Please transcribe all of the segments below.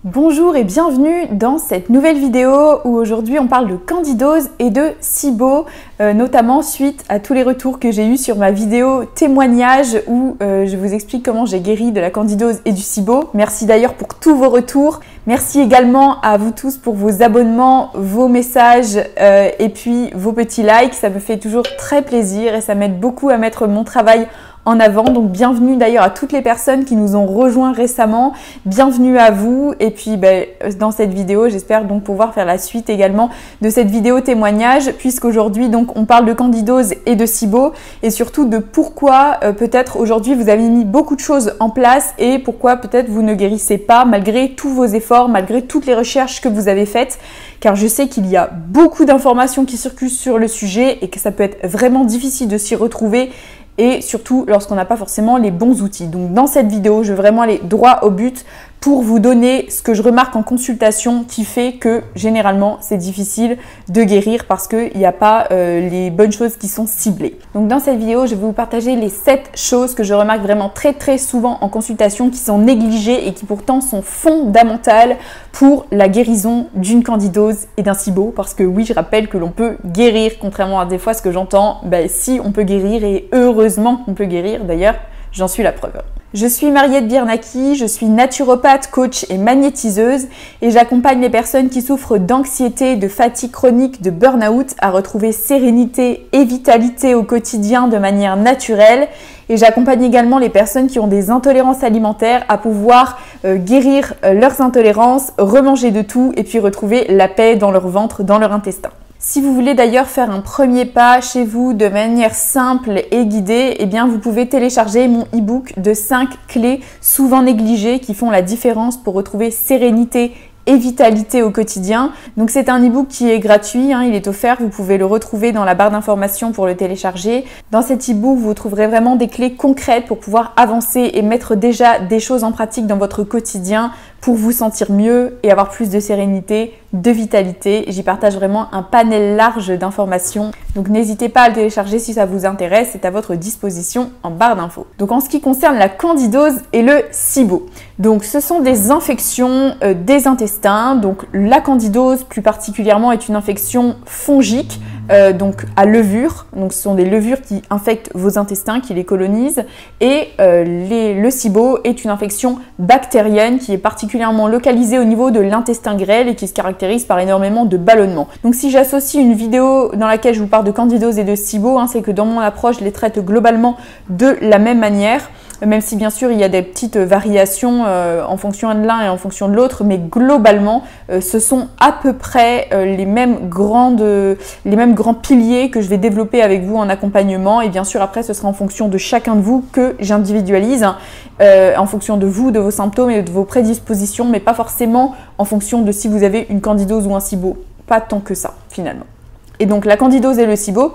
Bonjour et bienvenue dans cette nouvelle vidéo où aujourd'hui on parle de candidose et de SIBO, notamment suite à tous les retours que j'ai eus sur ma vidéo témoignage où je vous explique comment j'ai guéri de la candidose et du SIBO. Merci d'ailleurs pour tous vos retours. Merci également à vous tous pour vos abonnements, vos messages et puis vos petits likes. Ça me fait toujours très plaisir et ça m'aide beaucoup à mettre mon travail en avant. Donc bienvenue d'ailleurs à toutes les personnes qui nous ont rejoints récemment, bienvenue à vous et puis dans cette vidéo j'espère donc pouvoir faire la suite également de cette vidéo témoignage puisqu'aujourd'hui donc on parle de candidose et de SIBO et surtout de pourquoi peut-être aujourd'hui vous avez mis beaucoup de choses en place et pourquoi peut-être vous ne guérissez pas malgré tous vos efforts, malgré toutes les recherches que vous avez faites, car je sais qu'il y a beaucoup d'informations qui circulent sur le sujet et que ça peut être vraiment difficile de s'y retrouver et surtout lorsqu'on n'a pas forcément les bons outils. Donc dans cette vidéo, je vais vraiment aller droit au but pour vous donner ce que je remarque en consultation qui fait que généralement c'est difficile de guérir parce qu'il n'y a pas les bonnes choses qui sont ciblées. Donc dans cette vidéo, je vais vous partager les 7 choses que je remarque vraiment très souvent en consultation qui sont négligées et qui pourtant sont fondamentales pour la guérison d'une candidose et d'un SIBO. Parce que oui, je rappelle que l'on peut guérir, contrairement à des fois ce que j'entends, si on peut guérir et heureusement qu'on peut guérir, d'ailleurs j'en suis la preuve. Je suis Mariette Biernacki, je suis naturopathe, coach et magnétiseuse et j'accompagne les personnes qui souffrent d'anxiété, de fatigue chronique, de burn-out à retrouver sérénité et vitalité au quotidien de manière naturelle. Et j'accompagne également les personnes qui ont des intolérances alimentaires à pouvoir guérir leurs intolérances, remanger de tout et puis retrouver la paix dans leur ventre, dans leur intestin. Si vous voulez d'ailleurs faire un premier pas chez vous de manière simple et guidée, eh bien vous pouvez télécharger mon e-book de 5 clés souvent négligées qui font la différence pour retrouver sérénité et vitalité au quotidien. Donc c'est un e-book qui est gratuit, il est offert, vous pouvez le retrouver dans la barre d'informations pour le télécharger. Dans cet e-book, vous trouverez vraiment des clés concrètes pour pouvoir avancer et mettre déjà des choses en pratique dans votre quotidien pour vous sentir mieux et avoir plus de sérénité, de vitalité. J'y partage vraiment un panel large d'informations. Donc n'hésitez pas à le télécharger si ça vous intéresse, c'est à votre disposition en barre d'infos. Donc en ce qui concerne la candidose et le SIBO, donc ce sont des infections des intestins. Donc la candidose plus particulièrement est une infection fongique, donc à levure. Donc ce sont des levures qui infectent vos intestins, qui les colonisent. Et le SIBO est une infection bactérienne qui est particulièrement localisée au niveau de l'intestin grêle et qui se caractérise par énormément de ballonnements. Donc si j'associe une vidéo dans laquelle je vous parle de candidose et de SIBO, c'est que dans mon approche, je les traite globalement de la même manière. Même si bien sûr il y a des petites variations en fonction de l'un et en fonction de l'autre, mais globalement ce sont à peu près les mêmes grands piliers que je vais développer avec vous en accompagnement. Et bien sûr après ce sera en fonction de chacun de vous que j'individualise, en fonction de vous, de vos symptômes et de vos prédispositions, mais pas forcément en fonction de si vous avez une candidose ou un SIBO, pas tant que ça finalement. Et donc la candidose et le SIBO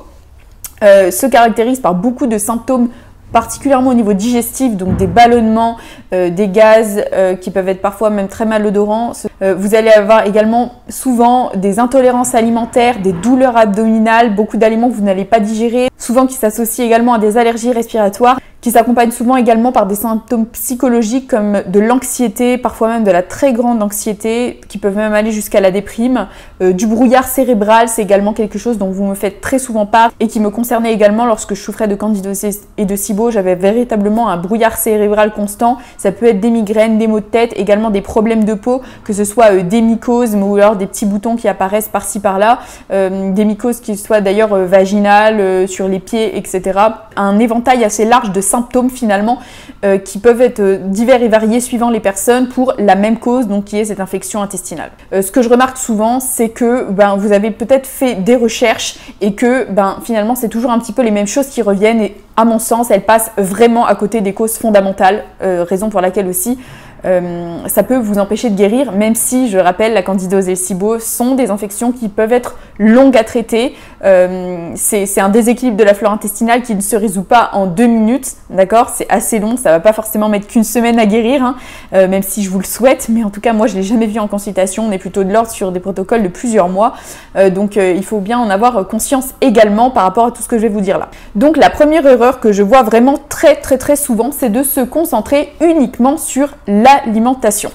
se caractérisent par beaucoup de symptômes particulièrement au niveau digestif, donc des ballonnements, des gaz qui peuvent être parfois même très malodorants. Vous allez avoir également souvent des intolérances alimentaires, des douleurs abdominales, beaucoup d'aliments que vous n'allez pas digérer, souvent qui s'associent également à des allergies respiratoires, qui s'accompagnent souvent également par des symptômes psychologiques comme de l'anxiété, parfois même de la très grande anxiété, qui peuvent même aller jusqu'à la déprime. Du brouillard cérébral, c'est également quelque chose dont vous me faites très souvent part et qui me concernait également lorsque je souffrais de candidose et de SIBO. J'avais véritablement un brouillard cérébral constant. Ça peut être des migraines, des maux de tête, également des problèmes de peau, que ce soit des mycoses ou alors des petits boutons qui apparaissent par-ci par-là, des mycoses qui soient d'ailleurs vaginales, sur les pieds, etc. Un éventail assez large de symptômes finalement qui peuvent être divers et variés suivant les personnes pour la même cause, donc qui est cette infection intestinale. Ce que je remarque souvent, c'est que vous avez peut-être fait des recherches et que finalement c'est toujours un petit peu les mêmes choses qui reviennent et à mon sens elles passent vraiment à côté des causes fondamentales, raison pour laquelle aussi ça peut vous empêcher de guérir, même si, je rappelle, la candidose et le SIBO sont des infections qui peuvent être longues à traiter. C'est un déséquilibre de la flore intestinale qui ne se résout pas en 2 minutes, d'accord? C'est assez long, ça va pas forcément mettre qu'une semaine à guérir, même si je vous le souhaite, mais en tout cas, moi, je l'ai jamais vu en consultation. On est plutôt de l'ordre sur des protocoles de plusieurs mois, donc il faut bien en avoir conscience également par rapport à tout ce que je vais vous dire là. Donc, la première erreur que je vois vraiment très souvent, c'est de se concentrer uniquement sur l'alimentation.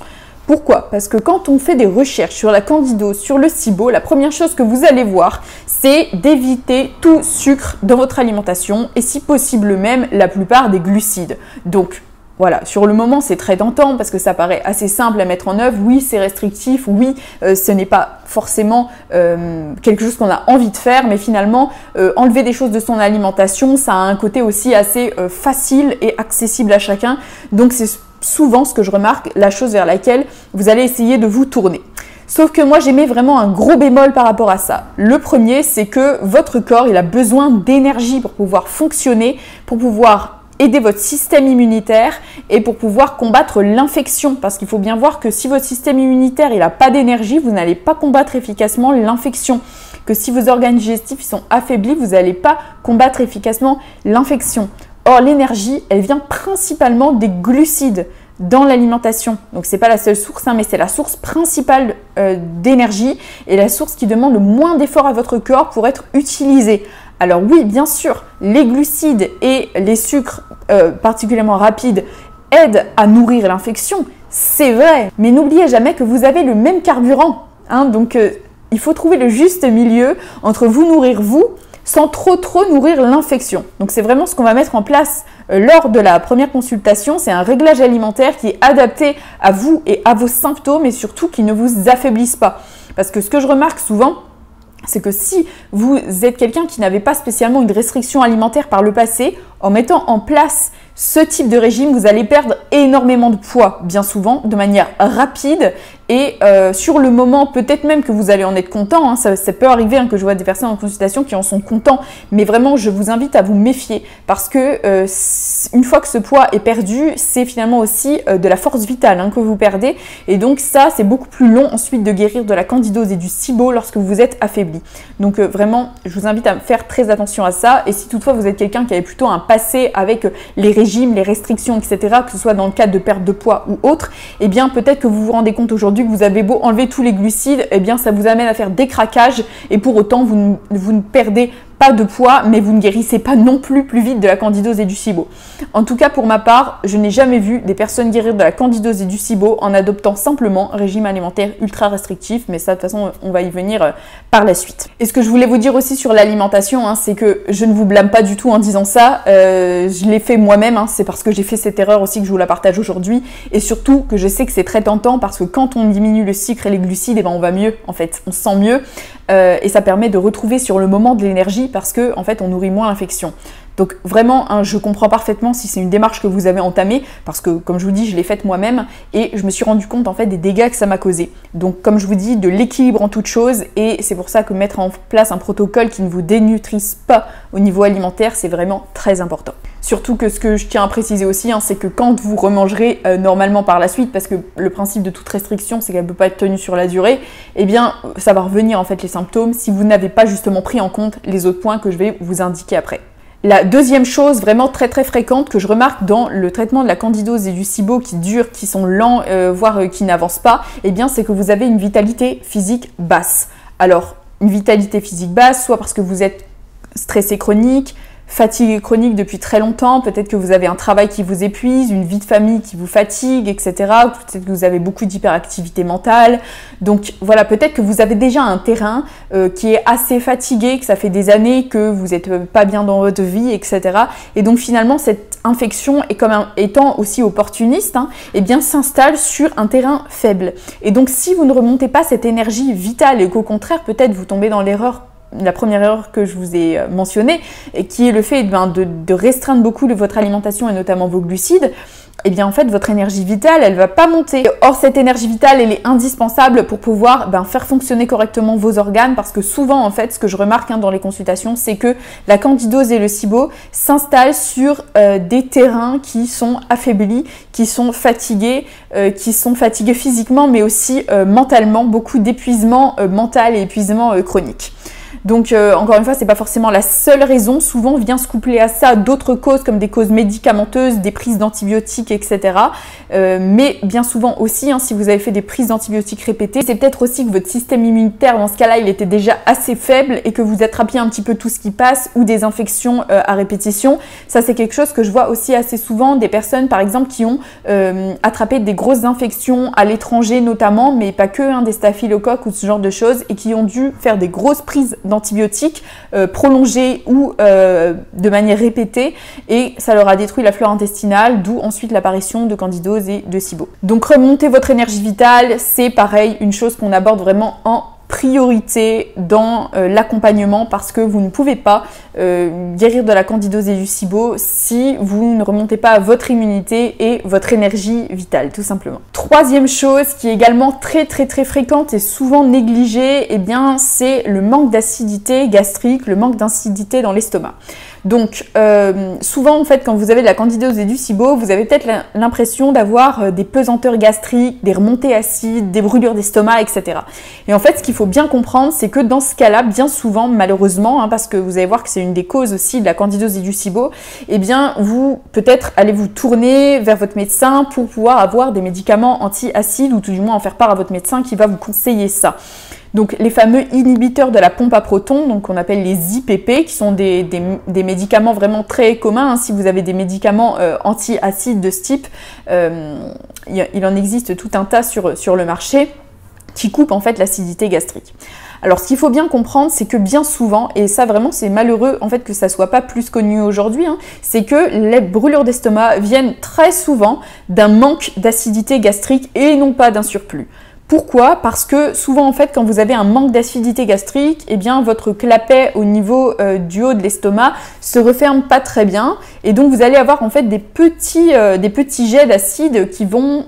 Pourquoi? Parce que quand on fait des recherches sur la candidose, sur le SIBO, la première chose que vous allez voir, c'est d'éviter tout sucre dans votre alimentation et si possible même la plupart des glucides. Donc voilà, sur le moment c'est très tentant parce que ça paraît assez simple à mettre en œuvre. Oui, c'est restrictif, oui, ce n'est pas forcément quelque chose qu'on a envie de faire, mais finalement enlever des choses de son alimentation, ça a un côté aussi assez facile et accessible à chacun. Donc c'est souvent ce que je remarque, la chose vers laquelle vous allez essayer de vous tourner. Sauf que moi, j'émets vraiment un gros bémol par rapport à ça. Le premier, c'est que votre corps, il a besoin d'énergie pour pouvoir fonctionner, pour pouvoir aider votre système immunitaire et pour pouvoir combattre l'infection. Parce qu'il faut bien voir que si votre système immunitaire il n'a pas d'énergie, vous n'allez pas combattre efficacement l'infection. Que si vos organes digestifs sont affaiblis, vous n'allez pas combattre efficacement l'infection. Or, l'énergie, elle vient principalement des glucides dans l'alimentation. Donc, ce n'est pas la seule source, mais c'est la source principale d'énergie et la source qui demande le moins d'efforts à votre corps pour être utilisée. Alors oui, bien sûr, les glucides et les sucres particulièrement rapides aident à nourrir l'infection, c'est vrai. Mais n'oubliez jamais que vous avez le même carburant. Donc il faut trouver le juste milieu entre vous nourrir vous, sans trop nourrir l'infection. Donc c'est vraiment ce qu'on va mettre en place lors de la première consultation. C'est un réglage alimentaire qui est adapté à vous et à vos symptômes et surtout qui ne vous affaiblisse pas. Parce que ce que je remarque souvent, c'est que si vous êtes quelqu'un qui n'avait pas spécialement une restriction alimentaire par le passé, en mettant en place ce type de régime, vous allez perdre énormément de poids, bien souvent, de manière rapide et sur le moment, peut-être même que vous allez en être content, ça peut arriver que je vois des personnes en consultation qui en sont contents, mais vraiment, je vous invite à vous méfier parce que une fois que ce poids est perdu, c'est finalement aussi de la force vitale que vous perdez et donc ça, c'est beaucoup plus long ensuite de guérir de la candidose et du SIBO lorsque vous êtes affaibli. Donc vraiment, je vous invite à faire très attention à ça et si toutefois vous êtes quelqu'un qui avait plutôt un passé avec les régimes, les restrictions, etc., que ce soit dans le cadre de perte de poids ou autre, eh bien peut-être que vous vous rendez compte aujourd'hui que vous avez beau enlever tous les glucides, eh bien ça vous amène à faire des craquages et pour autant vous ne perdez pas de poids, mais vous ne guérissez pas non plus vite de la candidose et du SIBO. En tout cas, pour ma part, je n'ai jamais vu des personnes guérir de la candidose et du SIBO en adoptant simplement un régime alimentaire ultra restrictif, mais ça, de toute façon, on va y venir par la suite. Et ce que je voulais vous dire aussi sur l'alimentation, c'est que je ne vous blâme pas du tout en disant ça. Je l'ai fait moi-même, c'est parce que j'ai fait cette erreur aussi que je vous la partage aujourd'hui, et surtout que je sais que c'est très tentant parce que quand on diminue le sucre et les glucides, on va mieux, en fait, on se sent mieux, et ça permet de retrouver sur le moment de l'énergie parce que en fait on nourrit moins l'infection. Donc vraiment, je comprends parfaitement si c'est une démarche que vous avez entamée parce que comme je vous dis, je l'ai faite moi-même et je me suis rendu compte en fait des dégâts que ça m'a causé. Donc comme je vous dis, de l'équilibre en toute chose et c'est pour ça que mettre en place un protocole qui ne vous dénutrisse pas au niveau alimentaire, c'est vraiment très important. Surtout que ce que je tiens à préciser aussi, c'est que quand vous remangerez normalement par la suite, parce que le principe de toute restriction, c'est qu'elle ne peut pas être tenue sur la durée, eh bien ça va revenir en fait les symptômes si vous n'avez pas justement pris en compte les autres points que je vais vous indiquer après. La deuxième chose vraiment très fréquente que je remarque dans le traitement de la candidose et du SIBO qui durent, qui sont lents, voire qui n'avancent pas, eh bien c'est que vous avez une vitalité physique basse. Alors, une vitalité physique basse, soit parce que vous êtes stressé chronique, fatigué chronique depuis très longtemps, peut-être que vous avez un travail qui vous épuise, une vie de famille qui vous fatigue, etc. Peut-être que vous avez beaucoup d'hyperactivité mentale. Donc voilà, peut-être que vous avez déjà un terrain qui est assez fatigué, que ça fait des années que vous n'êtes pas bien dans votre vie, etc. Et donc finalement, cette infection, est comme étant aussi opportuniste, eh bien s'installe sur un terrain faible. Et donc si vous ne remontez pas cette énergie vitale et qu'au contraire, peut-être vous tombez dans l'erreur, la première erreur que je vous ai mentionnée, et qui est le fait de restreindre beaucoup votre alimentation et notamment vos glucides, eh bien en fait votre énergie vitale elle va pas monter. Or cette énergie vitale elle est indispensable pour pouvoir faire fonctionner correctement vos organes parce que souvent en fait ce que je remarque dans les consultations c'est que la candidose et le SIBO s'installent sur des terrains qui sont affaiblis, qui sont fatigués physiquement mais aussi mentalement, beaucoup d'épuisement mental et épuisement chronique. Donc encore une fois, c'est pas forcément la seule raison. Souvent vient se coupler à ça d'autres causes comme des causes médicamenteuses, des prises d'antibiotiques, etc. Mais bien souvent aussi, hein, si vous avez fait des prises d'antibiotiques répétées, c'est peut-être aussi que votre système immunitaire dans ce cas-là, il était déjà assez faible et que vous attrapiez un petit peu tout ce qui passe ou des infections à répétition. Ça, c'est quelque chose que je vois aussi assez souvent, des personnes par exemple qui ont attrapé des grosses infections à l'étranger notamment, mais pas que, hein, des staphylocoques ou ce genre de choses, et qui ont dû faire des grosses prises d'antibiotiques prolongées ou de manière répétée, et ça leur a détruit la flore intestinale, d'où ensuite l'apparition de candidose et de SIBO. Donc remonter votre énergie vitale, c'est pareil, une chose qu'on aborde vraiment en priorité dans l'accompagnement, parce que vous ne pouvez pas guérir de la candidose et du SIBO si vous ne remontez pas votre immunité et votre énergie vitale, tout simplement. Troisième chose qui est également très fréquente et souvent négligée, eh bien c'est le manque d'acidité gastrique, le manque d'acidité dans l'estomac. Donc souvent en fait quand vous avez de la candidose et du SIBO, vous avez peut-être l'impression d'avoir des pesanteurs gastriques, des remontées acides, des brûlures d'estomac, etc. Et en fait ce qu'il faut bien comprendre, c'est que dans ce cas-là, bien souvent malheureusement, hein, parce que vous allez voir que c'est une des causes aussi de la candidose et du SIBO, eh bien vous peut-être allez vous tourner vers votre médecin pour pouvoir avoir des médicaments anti-acides, ou tout du moins en faire part à votre médecin qui va vous conseiller ça. Donc les fameux inhibiteurs de la pompe à protons, donc qu'on appelle les IPP, qui sont des médicaments vraiment très communs, hein. Si vous avez des médicaments anti-acides de ce type, il en existe tout un tas sur le marché qui coupent en fait l'acidité gastrique. Alors ce qu'il faut bien comprendre, c'est que bien souvent, et ça vraiment c'est malheureux en fait que ça soit pas plus connu aujourd'hui, hein, c'est que les brûlures d'estomac viennent très souvent d'un manque d'acidité gastrique et non pas d'un surplus. Pourquoi? Parce que souvent en fait quand vous avez un manque d'acidité gastrique, eh bien votre clapet au niveau du haut de l'estomac se referme pas très bien, et donc vous allez avoir en fait des petits jets d'acide qui vont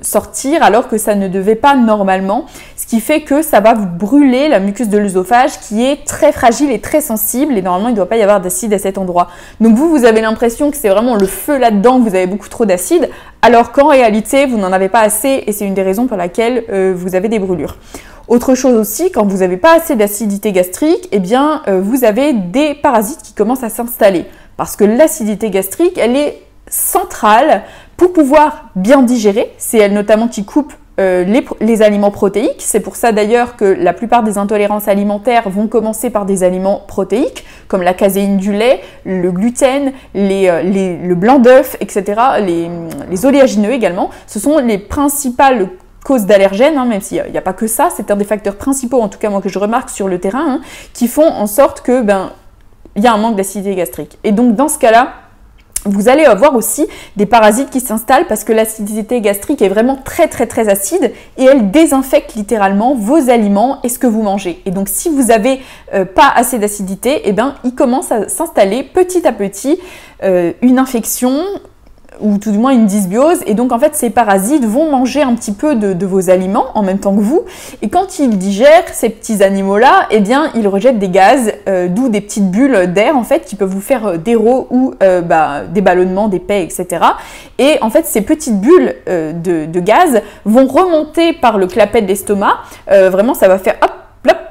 sortir alors que ça ne devait pas normalement, ce qui fait que ça va vous brûler la muqueuse de l'œsophage qui est très fragile et très sensible, et normalement il ne doit pas y avoir d'acide à cet endroit. Donc vous avez l'impression que c'est vraiment le feu là-dedans, que vous avez beaucoup trop d'acide, alors qu'en réalité vous n'en avez pas assez, et c'est une des raisons pour laquelle vous avez des brûlures. Autre chose aussi, quand vous n'avez pas assez d'acidité gastrique, eh bien vous avez des parasites qui commencent à s'installer, parce que l'acidité gastrique, elle est centrale pour pouvoir bien digérer. C'est elle notamment qui coupe les aliments protéiques. C'est pour ça d'ailleurs que la plupart des intolérances alimentaires vont commencer par des aliments protéiques, comme la caséine du lait, le gluten, le blanc d'œuf, etc., les oléagineux également. Ce sont les principales causes d'allergènes, hein, même s'il n'y a pas que ça, c'est un des facteurs principaux, en tout cas moi que je remarque sur le terrain, hein, qui font en sorte que il y a un manque d'acidité gastrique. Et donc dans ce cas-là, vous allez avoir aussi des parasites qui s'installent, parce que l'acidité gastrique est vraiment très acide, et elle désinfecte littéralement vos aliments et ce que vous mangez. Et donc si vous n'avez pas assez d'acidité, eh bien il commence à s'installer petit à petit une infection, ou tout du moins une dysbiose, et donc en fait ces parasites vont manger un petit peu de vos aliments en même temps que vous, et quand ils digèrent ces petits animaux-là, eh bien ils rejettent des gaz, d'où des petites bulles d'air en fait qui peuvent vous faire des rots ou des ballonnements, des paies, etc. Et en fait ces petites bulles de gaz vont remonter par le clapet de l'estomac, vraiment ça va faire hop,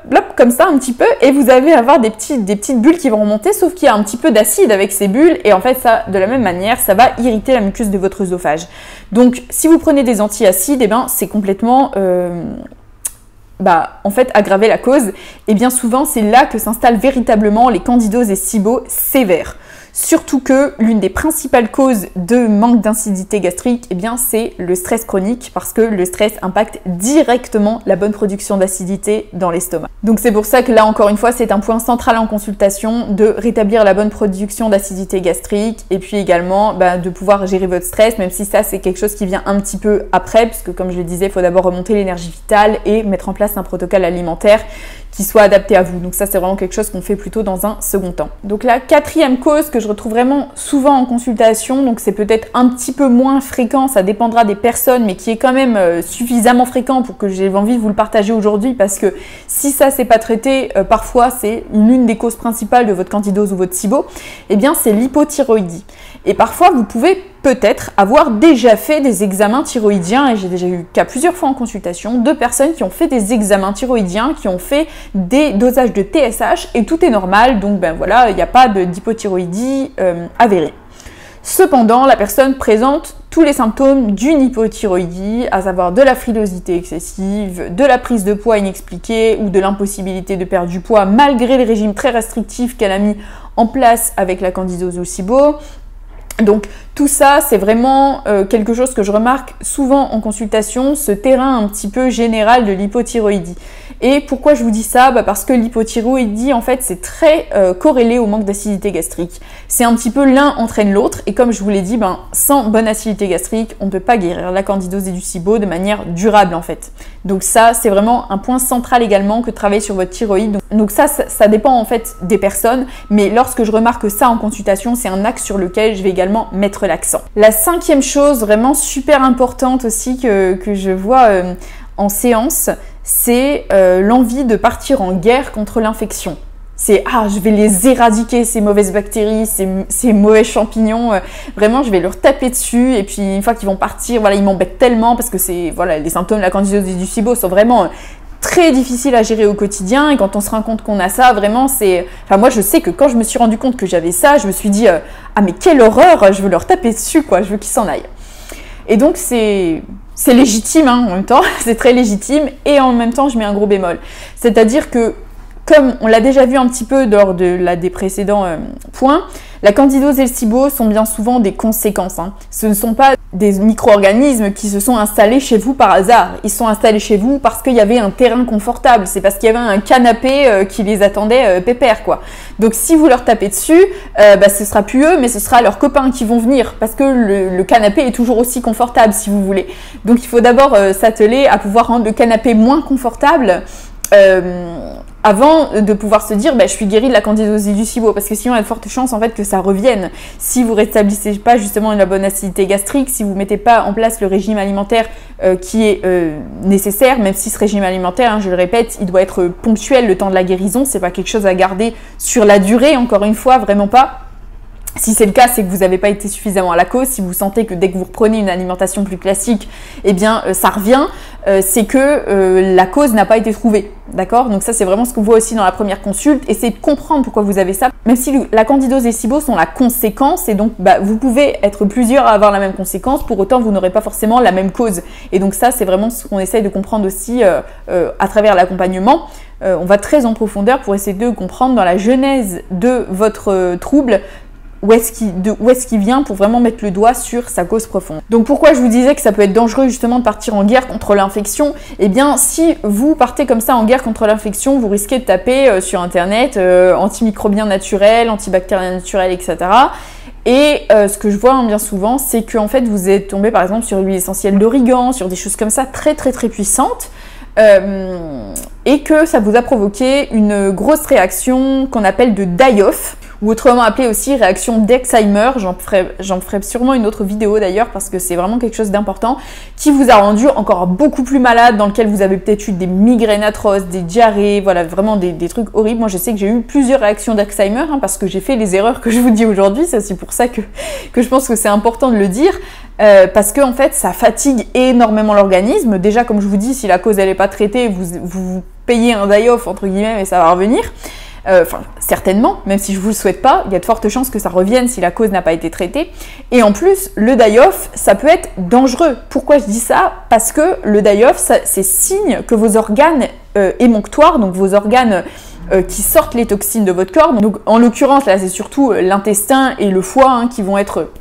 blop, comme ça un petit peu, et vous allez avoir des petites bulles qui vont remonter, sauf qu'il y a un petit peu d'acide avec ces bulles, et en fait ça, de la même manière, ça va irriter la muqueuse de votre œsophage. Donc si vous prenez des antiacides, eh ben c'est complètement en fait aggraver la cause, et bien souvent c'est là que s'installent véritablement les candidoses et SIBO sévères. Surtout que l'une des principales causes de manque d'acidité gastrique, eh bien, c'est le stress chronique, parce que le stress impacte directement la bonne production d'acidité dans l'estomac. Donc c'est pour ça que là, encore une fois, c'est un point central en consultation de rétablir la bonne production d'acidité gastrique, et puis également de pouvoir gérer votre stress, même si ça, c'est quelque chose qui vient un petit peu après, puisque comme je le disais, il faut d'abord remonter l'énergie vitale et mettre en place un protocole alimentaire qui soit adapté à vous. Donc ça, c'est vraiment quelque chose qu'on fait plutôt dans un second temps. Donc la quatrième cause que je retrouve vraiment souvent en consultation, donc c'est peut-être un petit peu moins fréquent, ça dépendra des personnes, mais qui est quand même suffisamment fréquent pour que j'ai envie de vous le partager aujourd'hui, parce que si ça c'est pas traité, parfois c'est l'une des causes principales de votre candidose ou votre SIBO, eh bien c'est l'hypothyroïdie. Et parfois vous pouvez peut-être avoir déjà fait des examens thyroïdiens, et j'ai déjà eu cas plusieurs fois en consultation de personnes qui ont fait des examens thyroïdiens, qui ont fait des dosages de TSH, et tout est normal, donc ben voilà, il n'y a pas d'hypothyroïdie avérée. Cependant, la personne présente tous les symptômes d'une hypothyroïdie, à savoir de la frilosité excessive, de la prise de poids inexpliquée ou de l'impossibilité de perdre du poids malgré les régimes très restrictifs qu'elle a mis en place avec la candidose ou le SIBO. Donc tout ça, c'est vraiment quelque chose que je remarque souvent en consultation, ce terrain un petit peu général de l'hypothyroïdie. Et pourquoi je vous dis ça? Parce que l'hypothyroïdie, en fait, c'est très corrélé au manque d'acidité gastrique. C'est un petit peu l'un entraîne l'autre, et comme je vous l'ai dit, sans bonne acidité gastrique, on ne peut pas guérir la candidose et du SIBO de manière durable, en fait. Donc ça, c'est vraiment un point central également que de travailler sur votre thyroïde. Donc ça dépend en fait des personnes, mais lorsque je remarque ça en consultation, c'est un axe sur lequel je vais également mettre l'accent. La cinquième chose vraiment super importante aussi que je vois en séance, c'est l'envie de partir en guerre contre l'infection. C'est « ah, je vais les éradiquer, ces mauvaises bactéries, ces mauvais champignons, vraiment, je vais leur taper dessus, et puis une fois qu'ils vont partir, voilà, ils m'embêtent tellement, parce que voilà, les symptômes de la candidose et du SIBO sont vraiment très difficiles à gérer au quotidien, et quand on se rend compte qu'on a ça, vraiment, c'est... Enfin, moi, je sais que quand je me suis rendu compte que j'avais ça, je me suis dit ah, mais quelle horreur, je veux leur taper dessus, quoi, je veux qu'ils s'en aillent. » Et donc, c'est légitime, hein, en même temps, c'est très légitime, et en même temps, je mets un gros bémol. C'est-à-dire que, comme on l'a déjà vu un petit peu lors des précédents points, la candidose et le SIBO sont bien souvent des conséquences. Hein. Ce ne sont pas des micro-organismes qui se sont installés chez vous par hasard. Ils sont installés chez vous parce qu'il y avait un terrain confortable. C'est parce qu'il y avait un canapé qui les attendait pépère, quoi. Donc si vous leur tapez dessus, ce sera plus eux, mais ce sera leurs copains qui vont venir, parce que le canapé est toujours aussi confortable, si vous voulez. Donc il faut d'abord s'atteler à pouvoir rendre le canapé moins confortable avant de pouvoir se dire je suis guérie de la candidose et du SIBO, parce que sinon il y a de fortes chances en fait que ça revienne si vous rétablissez pas justement la bonne acidité gastrique, si vous mettez pas en place le régime alimentaire qui est nécessaire, même si ce régime alimentaire, hein, je le répète, il doit être ponctuel le temps de la guérison, c'est pas quelque chose à garder sur la durée, encore une fois, vraiment pas. Si c'est le cas, c'est que vous n'avez pas été suffisamment à la cause. Si vous sentez que dès que vous reprenez une alimentation plus classique, eh bien ça revient, c'est que la cause n'a pas été trouvée. D'accord? Donc ça, c'est vraiment ce qu'on voit aussi dans la première consulte. Essayez de comprendre pourquoi vous avez ça. Même si la candidose et SIBO sont la conséquence, et donc vous pouvez être plusieurs à avoir la même conséquence, pour autant vous n'aurez pas forcément la même cause. Et donc ça, c'est vraiment ce qu'on essaye de comprendre aussi à travers l'accompagnement. On va très en profondeur pour essayer de comprendre dans la genèse de votre trouble, où est-ce qu'il vient, pour vraiment mettre le doigt sur sa cause profonde. Donc pourquoi je vous disais que ça peut être dangereux justement de partir en guerre contre l'infection? Eh bien, si vous partez comme ça en guerre contre l'infection, vous risquez de taper sur internet antimicrobien naturel, antibactérien naturel, etc. Et ce que je vois bien souvent, c'est qu'en fait vous êtes tombé par exemple sur l'huile essentielle d'origan, sur des choses comme ça très très très puissantes, et que ça vous a provoqué une grosse réaction qu'on appelle de die-off, ou autrement appelée aussi réaction d'Alzheimer. J'en ferai sûrement une autre vidéo d'ailleurs, parce que c'est vraiment quelque chose d'important, qui vous a rendu encore beaucoup plus malade, dans lequel vous avez peut-être eu des migraines atroces, des diarrhées, voilà, vraiment des trucs horribles. Moi je sais que j'ai eu plusieurs réactions d'Alzheimer, hein, parce que j'ai fait les erreurs que je vous dis aujourd'hui. C'est aussi pour ça que je pense que c'est important de le dire, parce que en fait ça fatigue énormément l'organisme. Déjà, comme je vous dis, si la cause elle n'est pas traitée, vous payez un die-off entre guillemets, et ça va revenir. Enfin, certainement, même si je vous le souhaite pas, il y a de fortes chances que ça revienne si la cause n'a pas été traitée. Et en plus, le die-off, ça peut être dangereux. Pourquoi je dis ça? Parce que le die-off, c'est signe que vos organes émonctoires, donc vos organes qui sortent les toxines de votre corps, donc en l'occurrence, là, c'est surtout l'intestin et le foie, hein, qui vont être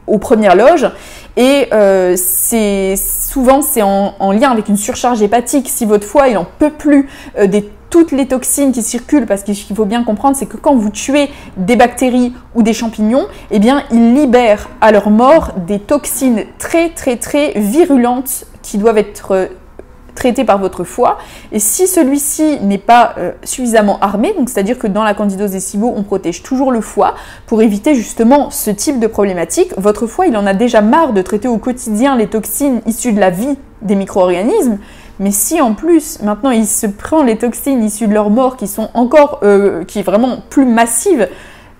aux premières loges, et souvent c'est en lien avec une surcharge hépatique. Si votre foie il en peut plus toutes les toxines qui circulent, parce qu'il faut bien comprendre, c'est que quand vous tuez des bactéries ou des champignons, eh bien ils libèrent à leur mort des toxines très très très virulentes qui doivent être traité par votre foie, et si celui-ci n'est pas suffisamment armé, donc c'est-à-dire que dans la candidose et SIBO, on protège toujours le foie pour éviter justement ce type de problématique. Votre foie, il en a déjà marre de traiter au quotidien les toxines issues de la vie des micro-organismes, mais si en plus, maintenant, il se prend les toxines issues de leur mort qui sont encore, qui est vraiment plus massive,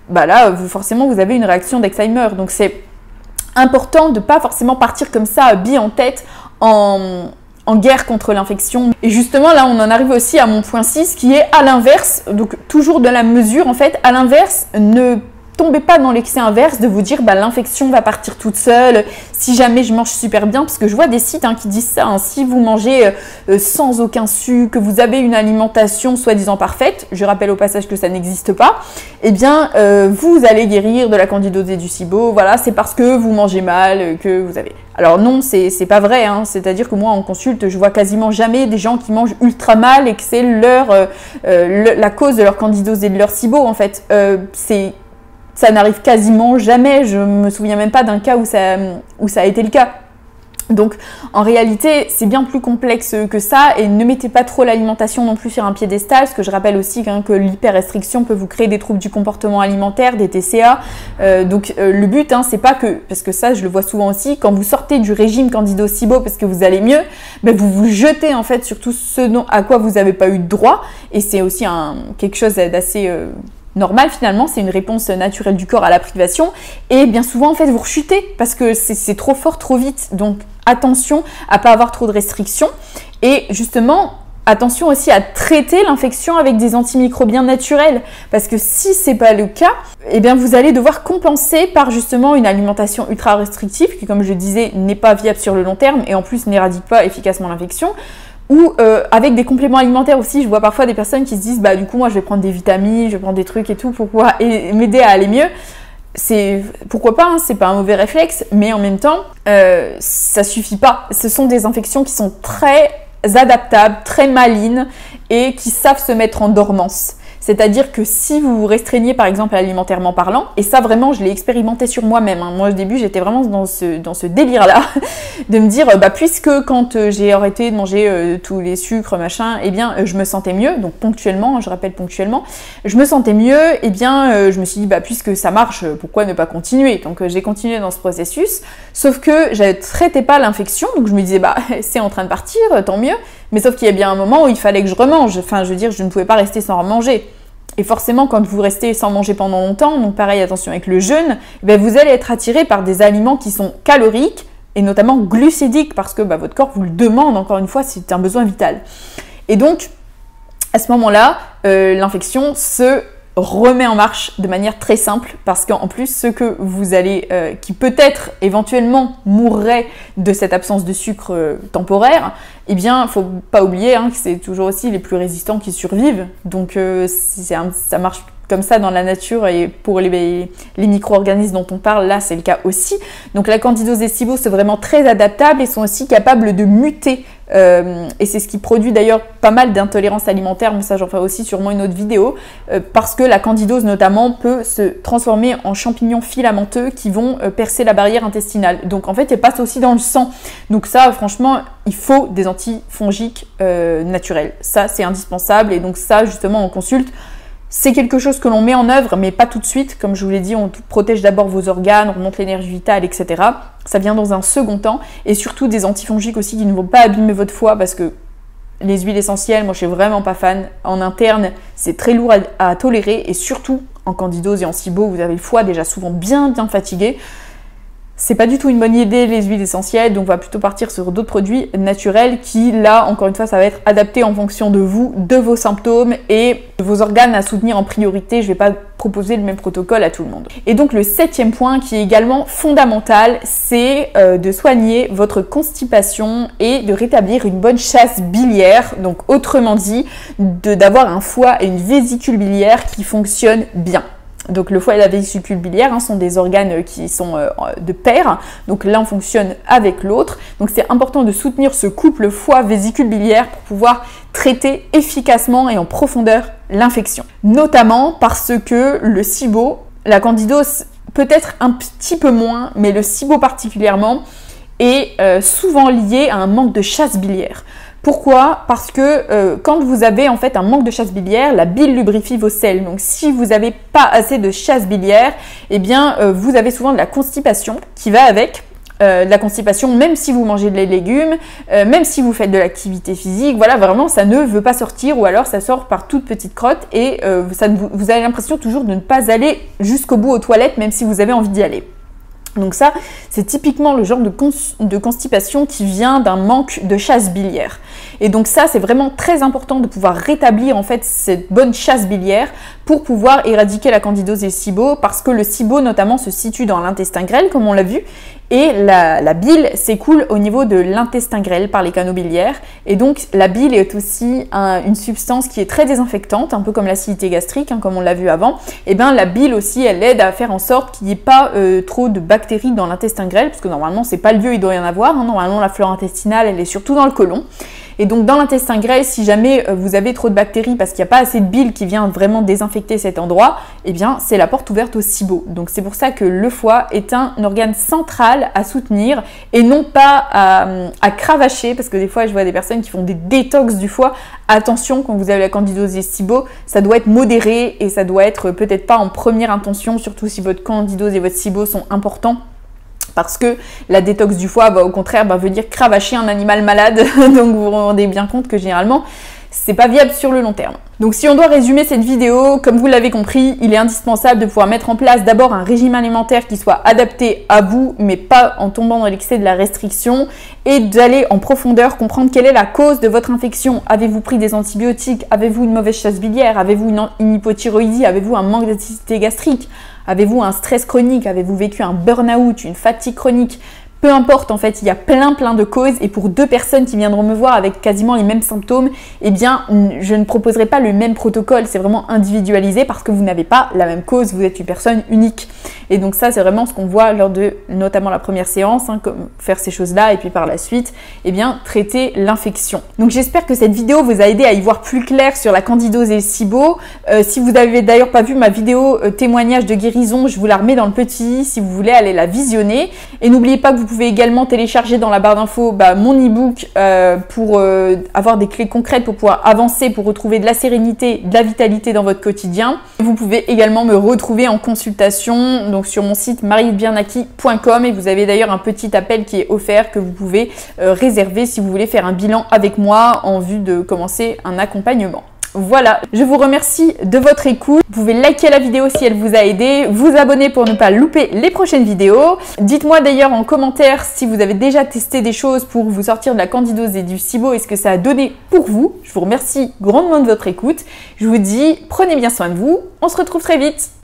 bah là, forcément, vous avez une réaction d'Alzheimer. Donc c'est important de pas forcément partir comme ça, bille en tête, en guerre contre l'infection. Et justement, là, on en arrive aussi à mon point 6 qui est à l'inverse, donc toujours de la mesure en fait, à l'inverse, ne tombez pas dans l'excès inverse de vous dire bah, l'infection va partir toute seule si jamais je mange super bien, parce que je vois des sites qui disent ça, si vous mangez sans aucun sucre, que vous avez une alimentation soi-disant parfaite, je rappelle au passage que ça n'existe pas, eh bien vous allez guérir de la candidose et du SIBO, voilà, c'est parce que vous mangez mal que vous avez... Alors non, c'est pas vrai, c'est-à-dire que moi en consulte, je vois quasiment jamais des gens qui mangent ultra mal et que c'est la cause de leur candidose et de leur SIBO en fait, ça n'arrive quasiment jamais, je me souviens même pas d'un cas où ça a été le cas. Donc en réalité, c'est bien plus complexe que ça et ne mettez pas trop l'alimentation non plus sur un piédestal, parce que je rappelle aussi que l'hyperrestriction peut vous créer des troubles du comportement alimentaire, des TCA. Donc le but, c'est pas que, parce que ça je le vois souvent aussi, quand vous sortez du régime candidose-SIBO parce que vous allez mieux, vous vous jetez en fait sur tout ce à quoi vous n'avez pas eu droit, et c'est aussi quelque chose d'assez... normal finalement, c'est une réponse naturelle du corps à la privation, et bien souvent en fait vous rechutez parce que c'est trop fort, trop vite, donc attention à pas avoir trop de restrictions, et justement attention aussi à traiter l'infection avec des antimicrobiens naturels, parce que si c'est pas le cas, eh bien vous allez devoir compenser par justement une alimentation ultra restrictive qui, comme je le disais, n'est pas viable sur le long terme et en plus n'éradique pas efficacement l'infection. Ou avec des compléments alimentaires aussi, je vois parfois des personnes qui se disent bah du coup moi je vais prendre des vitamines, je vais prendre des trucs et tout pour pouvoir m'aider à aller mieux. Pourquoi pas, c'est pas un mauvais réflexe, mais en même temps ça suffit pas. Ce sont des infections qui sont très adaptables, très malines et qui savent se mettre en dormance. C'est-à-dire que si vous vous restreignez par exemple alimentairement parlant, et ça vraiment je l'ai expérimenté sur moi-même, moi au début j'étais vraiment dans ce délire-là, de me dire puisque quand j'ai arrêté de manger tous les sucres machin, eh bien je me sentais mieux, donc ponctuellement, je rappelle ponctuellement, je me sentais mieux, eh bien je me suis dit puisque ça marche, pourquoi ne pas continuer? Donc j'ai continué dans ce processus, sauf que je ne traitais pas l'infection, donc je me disais c'est en train de partir, tant mieux, mais sauf qu'il y a bien un moment où il fallait que je remange, enfin je veux dire je ne pouvais pas rester sans remanger. Et forcément, quand vous restez sans manger pendant longtemps, donc pareil, attention avec le jeûne, vous allez être attiré par des aliments qui sont caloriques et notamment glucidiques parce que votre corps vous le demande, encore une fois, c'est un besoin vital. Et donc, à ce moment-là, l'infection se remet en marche de manière très simple parce qu'en plus, ceux que vous allez, qui peut-être éventuellement mourraient de cette absence de sucre temporaire, eh bien, faut pas oublier que c'est toujours aussi les plus résistants qui survivent. Donc, ça marche comme ça dans la nature et pour les micro-organismes dont on parle, là, c'est le cas aussi. Donc, la candidose et SIBO, c'est vraiment très adaptable et sont aussi capables de muter. Et c'est ce qui produit d'ailleurs pas mal d'intolérances alimentaires, mais ça j'en ferai aussi sûrement une autre vidéo, parce que la candidose notamment peut se transformer en champignons filamenteux qui vont percer la barrière intestinale. Donc en fait elle passe aussi dans le sang. Donc ça franchement il faut des antifongiques naturels. Ça c'est indispensable et donc ça justement on consulte. C'est quelque chose que l'on met en œuvre, mais pas tout de suite. Comme je vous l'ai dit, on protège d'abord vos organes, on remonte l'énergie vitale, etc. Ça vient dans un second temps. Et surtout des antifongiques aussi qui ne vont pas abîmer votre foie parce que les huiles essentielles, moi je suis vraiment pas fan. En interne, c'est très lourd à tolérer. Et surtout, en candidose et en SIBO, vous avez le foie déjà souvent bien fatigué. C'est pas du tout une bonne idée les huiles essentielles, donc on va plutôt partir sur d'autres produits naturels qui, là, encore une fois, ça va être adapté en fonction de vous, de vos symptômes et de vos organes à soutenir en priorité. Je vais pas proposer le même protocole à tout le monde. Et donc le 7e point qui est également fondamental, c'est de soigner votre constipation et de rétablir une bonne chasse biliaire. Donc autrement dit, d'avoir un foie et une vésicule biliaire qui fonctionnent bien. Donc le foie et la vésicule biliaire sont des organes qui sont de pair, donc l'un fonctionne avec l'autre. Donc c'est important de soutenir ce couple foie-vésicule biliaire pour pouvoir traiter efficacement et en profondeur l'infection. Notamment parce que le SIBO, la candidose peut-être un petit peu moins, mais le SIBO particulièrement est souvent lié à un manque de chasse biliaire. Pourquoi? Parce que quand vous avez en fait un manque de chasse biliaire, la bile lubrifie vos selles. Donc si vous n'avez pas assez de chasse biliaire, eh bien vous avez souvent de la constipation qui va avec. De la constipation, même si vous mangez des légumes, même si vous faites de l'activité physique, voilà, vraiment ça ne veut pas sortir ou alors ça sort par toutes petites crottes et vous avez l'impression toujours de ne pas aller jusqu'au bout aux toilettes même si vous avez envie d'y aller. Donc ça, c'est typiquement le genre de constipation qui vient d'un manque de chasse biliaire. Et donc ça, c'est vraiment très important de pouvoir rétablir en fait cette bonne chasse biliaire pour pouvoir éradiquer la candidose et le SIBO, parce que le SIBO notamment se situe dans l'intestin grêle, comme on l'a vu, et la bile s'écoule au niveau de l'intestin grêle par les canaux biliaires. Et donc la bile est aussi une substance qui est très désinfectante, un peu comme l'acidité gastrique, hein, comme on l'a vu avant. Et bien la bile aussi, elle aide à faire en sorte qu'il n'y ait pas trop de bactéries dans l'intestin grêle, parce que normalement c'est pas le lieu, il doit y en avoir, hein. Normalement la flore intestinale, elle est surtout dans le côlon. Et donc dans l'intestin grêle, si jamais vous avez trop de bactéries parce qu'il n'y a pas assez de bile qui vient vraiment désinfecter cet endroit, eh bien c'est la porte ouverte au SIBO. Donc c'est pour ça que le foie est un organe central à soutenir et non pas à cravacher, parce que des fois je vois des personnes qui font des détox du foie. Attention, quand vous avez la candidose et SIBO, ça doit être modéré et ça doit être peut-être pas en première intention, surtout si votre candidose et votre SIBO sont importants. Parce que la détox du foie, au contraire, veut dire cravacher un animal malade. Donc vous vous rendez bien compte que généralement, c'est pas viable sur le long terme. Donc si on doit résumer cette vidéo, comme vous l'avez compris, il est indispensable de pouvoir mettre en place d'abord un régime alimentaire qui soit adapté à vous, mais pas en tombant dans l'excès de la restriction, et d'aller en profondeur comprendre quelle est la cause de votre infection. Avez-vous pris des antibiotiques? Avez-vous une mauvaise chasse biliaire? Avez-vous une hypothyroïdie? Avez-vous un manque d'acidité gastrique? Avez-vous un stress chronique? Avez-vous vécu un burn-out, une fatigue chronique? Peu importe, en fait, il y a plein de causes, et pour deux personnes qui viendront me voir avec quasiment les mêmes symptômes, eh bien, je ne proposerai pas le même protocole. C'est vraiment individualisé parce que vous n'avez pas la même cause, vous êtes une personne unique. Et donc ça, c'est vraiment ce qu'on voit lors de notamment la première séance, hein, comme faire ces choses-là, et puis par la suite, eh bien, traiter l'infection. Donc j'espère que cette vidéo vous a aidé à y voir plus clair sur la candidose et le SIBO. Si vous n'avez d'ailleurs pas vu ma vidéo témoignage de guérison, je vous la remets dans le petit si vous voulez aller la visionner. Et n'oubliez pas que vous pouvez également télécharger dans la barre d'infos mon e-book pour avoir des clés concrètes pour pouvoir avancer, pour retrouver de la sérénité, de la vitalité dans votre quotidien. Vous pouvez également me retrouver en consultation donc sur mon site marietbiernaki.com, et vous avez d'ailleurs un petit appel qui est offert que vous pouvez réserver si vous voulez faire un bilan avec moi en vue de commencer un accompagnement. Voilà, je vous remercie de votre écoute. Vous pouvez liker la vidéo si elle vous a aidé, vous abonner pour ne pas louper les prochaines vidéos. Dites-moi d'ailleurs en commentaire si vous avez déjà testé des choses pour vous sortir de la candidose et du SIBO et ce que ça a donné pour vous. Je vous remercie grandement de votre écoute. Je vous dis, prenez bien soin de vous. On se retrouve très vite.